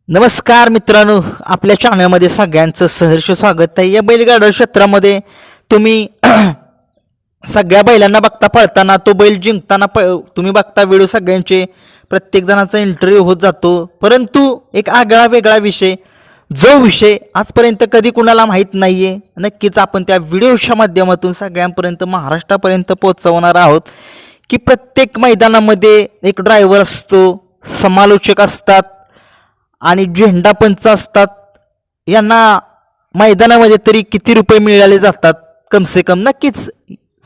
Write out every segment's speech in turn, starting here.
नमस्कार मित्रांनो, आपल्या चॅनलमध्ये सगळ्यांचं सहर्ष स्वागत आहे। या बैलगाडा क्षेत्रामध्ये तुम्ही सगळ्या बैलांना बघता पळताना, तो बैल जिंकताना तुम्ही बघता व्हिडिओ सगळ्यांचे, प्रत्येक जणाचा इंटरव्ह्यू होत जातो। परंतु एक आगळा वेगळा विषय, जो विषय आजपर्यंत कधी कुणाला माहीत नाही आहे, नक्कीच आपण त्या व्हिडिओच्या माध्यमातून सगळ्यांपर्यंत, महाराष्ट्रापर्यंत पोहोचवणार आहोत की प्रत्येक मैदानामध्ये एक ड्रायव्हर असतो, समालोचक असतात आणि झेंडा पंच असतात। यांना मैदानामध्ये तरी किती रुपये मिळाले जातात कम से कम, नक्कीच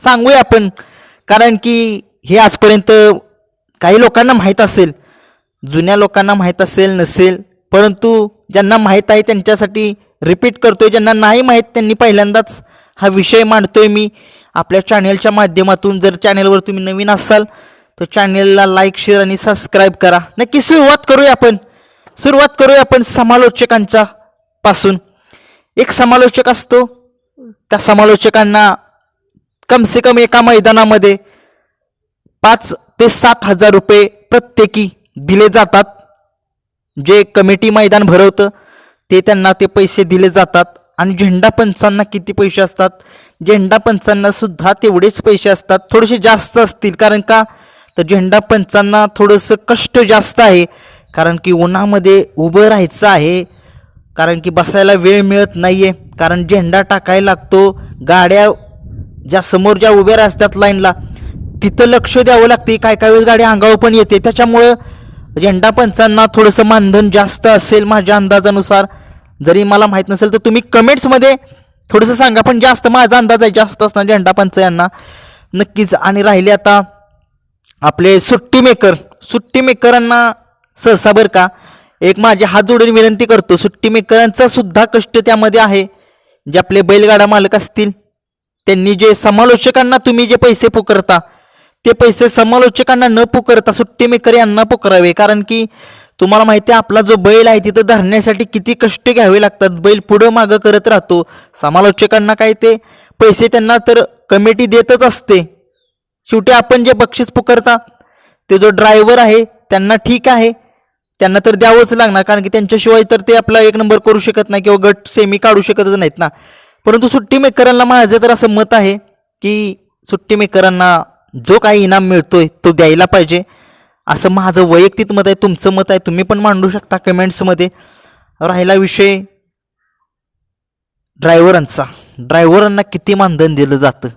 सांगूया आपण। कारण की हे आजपर्यंत काही लोकांना माहीत असेल, जुन्या लोकांना माहीत असेल नसेल, परंतु ज्यांना माहीत आहे त्यांच्यासाठी रिपीट करतोय, ज्यांना नाही माहीत त्यांनी पहिल्यांदाच हा विषय मांडतोय मी आपल्या चॅनलच्या माध्यमातून। जर चॅनलवर तुम्ही नवीन असाल तर चॅनलला लाईक, शेअर आणि सबस्क्राईब करा। नक्की सुरुवात करूया आपण समालोचकांच्या पासून। एक समालोचक असतो, त्या समालोचकांना कम से कम एका मैदानामध्ये 5 ते 7 हजार रुपये प्रत्येकी दिले जातात। जे कमिटी मैदान भरवतं ते त्यांना ते पैसे दिले जातात। आणि झेंडा पंचांना किती पैसे असतात? झेंडा पंचांना सुद्धा तेवढेच पैसे असतात, थोडेसे जास्त असतील। कारण का तर झेंडा पंचांना थोडंसं कष्ट जास्त आहे, कारण की उन्हामध्ये उभं राहायचं आहे, कारण की बसायला वेळ मिळत नाही आहे, कारण झेंडा टाकायला लागतो। गाड्या ज्या समोर ज्या उभ्या असतात लाईनला, तिथं लक्ष द्यावं लागते, काय काय वेळेस गाडी अंगावर पण येते। त्याच्यामुळं झेंडा पंचांना थोडंसं मानधन जास्त असेल माझ्या अंदाजानुसार। जरी मला माहीत नसेल तर तुम्ही कमेंट्समध्ये थोडंसं सांगा, पण जास्त माझा अंदाज आहे जास्त असणार झेंडा पंच यांना नक्कीच। आणि राहिले आता आपले सुट्टी मेकरांना सहसा बरं का, एक माझे हात जोडून विनंती करतो, सुट्टी मेकरांचा सुद्धा कष्ट त्यामध्ये आहे। जे आपले बैलगाडा मालक असतील त्यांनी जे समालोचकांना तुम्ही जे पैसे पुकारता, ते पैसे समालोचकांना न पुकारता सुट्टी मेकर यांना पुकारावे। कारण की तुम्हाला माहिती आहे आपला जो बैल आहे तिथं धरण्यासाठी किती कष्ट घ्यावे लागतात, बैल पुढं मागं करत राहतो। समालोचकांना काय ते पैसे त्यांना तर कमिटी देतच असते। शेवटी आपण जे बक्षीस पुकारता ते जो ड्रायव्हर आहे त्यांना ठीक आहे, त्यांना तर द्यावंच लागणार, कारण की त्यांच्याशिवाय तर ते आपला एक नंबर करू शकत नाही किंवा गट सेमी काढू शकतच नाहीत ना। परंतु सुट्टी मेकरांना माझं तर असं मत आहे की सुट्टी मेकरांना जो काही इनाम मिळतोय तो द्यायला पाहिजे, असं माझं वैयक्तिक मत आहे। तुमचं मत आहे, तुम्ही पण मांडू शकता कमेंट्समध्ये। राहिला विषय ड्रायव्हरांना किती मानधन दिलं जातं।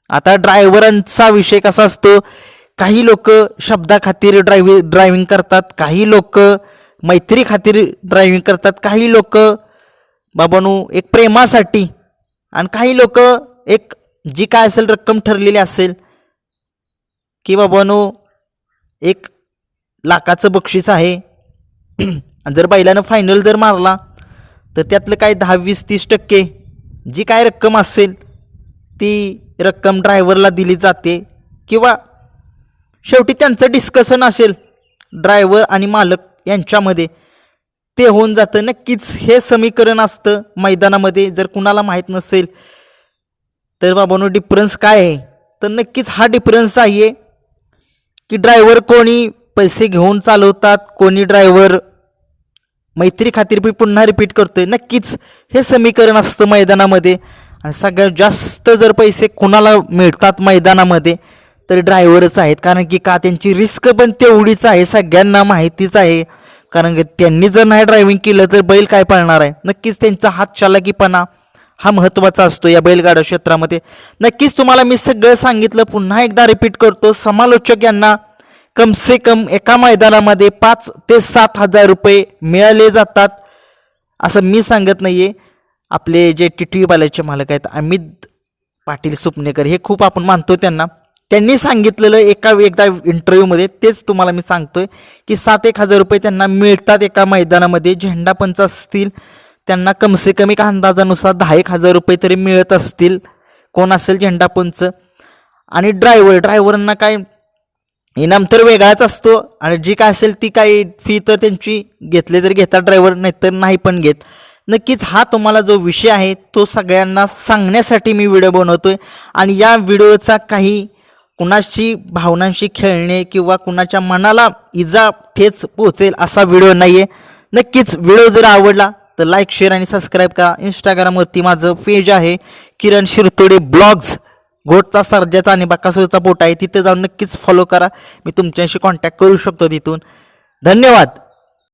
आता ड्रायव्हरांचा विषय कसा असतो, काही लोक शब्दाखातीर ड्रायव्हिंग करतात, काही लोक मैत्री खातीर ड्रायव्हिंग करतात, काही लोक बाबांनो एक प्रेमासाठी, आणि काही लोक एक जी काय असेल रक्कम ठरलेली असेल की बाबांनो 1 लाखाचं बक्षीस आहे, आणि जर बैलानं फायनल जर मारला तर त्यातलं काय 10, 20, 30% जी काय रक्कम असेल ती रक्कम ड्रायव्हरला दिली जाते। किंवा शेवटी त्यांचं डिस्कशन असेल ड्रायव्हर आणि मालक यांच्यामध्ये, ते होऊन जातं। नक्कीच हे समीकरण असतं मैदानामध्ये। जर कुणाला माहीत नसेल तर बाबांनो डिफरन्स काय आहे, तर नक्कीच हा डिफरन्स आहे की ड्रायव्हर कोणी पैसे घेऊन चालवतात, कोणी ड्रायव्हर मैत्री खातीर पुन्हा रिपीट करतोय। नक्कीच हे समीकरण असतं मैदानामध्ये। आणि सगळ्यात जास्त जर पैसे कुणाला मिळतात मैदानामध्ये तर ड्रायव्हरच आहेत, कारण की का त्यांची रिस्क पण तेवढीच आहे, सगळ्यांना माहितीच आहे। कारण की त्यांनी जर नाही ड्रायव्हिंग केलं तर बैल काय पळणार आहे। नक्कीच त्यांचा हात चालाकीपणा हा महत्त्वाचा असतो या बैलगाडा क्षेत्रामध्ये। नक्कीच तुम्हाला मी सगळं सांगितलं, पुन्हा एकदा रिपीट करतो, समालोचक यांना कम से कम एका मैदानामध्ये 5 ते 7 हजार रुपये मिळाले जातात, असं मी सांगत नाही आहे। आपले जे TTV बालाचे मालक आहेत अमित पाटील सुपनेकर, हे खूप आपण मानतो त्यांनी सांगितलेलं एकदा इंटरव्ह्यूमध्ये, तेच तुम्हाला मी सांगतोय की 7-1 हजार रुपये त्यांना मिळतात एका मैदानामध्ये। झेंडा पंच असतील त्यांना कम से कम एक अंदाजानुसार 10-1 हजार रुपये तरी मिळत असतील, कोण असेल झेंडा पंच। आणि ड्रायव्हरांना काय इनाम तर वेगळाच असतो, आणि जी काय असेल ती काही फी तर त्यांची घेतले तर घेतात ड्रायव्हर, नाहीतर नाही पण घेत। नक्कीच हा तुम्हाला जो विषय आहे तो सगळ्यांना सांगण्यासाठी मी व्हिडिओ बनवतोय। आणि या व्हिडिओचा काही कुणाची भावनांशी खेळणे किंवा कुणाच्या मनाला इजा ठेच पोहोचेल असा व्हिडिओ नाही आहे। नक्कीच व्हिडिओ जर आवडला तर लाईक शेअर आणि सबस्क्राईब करा. इंस्टाग्रामवरती माझं पेज आहे किरण शिरतोडे ब्लॉग्स. घोटचा सर्जाचा आणि बकासूरचा पोटा आहे, तिथे जाऊन नक्कीच फॉलो करा. मी तुमच्याशी कॉन्टॅक्ट करू शकतो तिथून. धन्यवाद.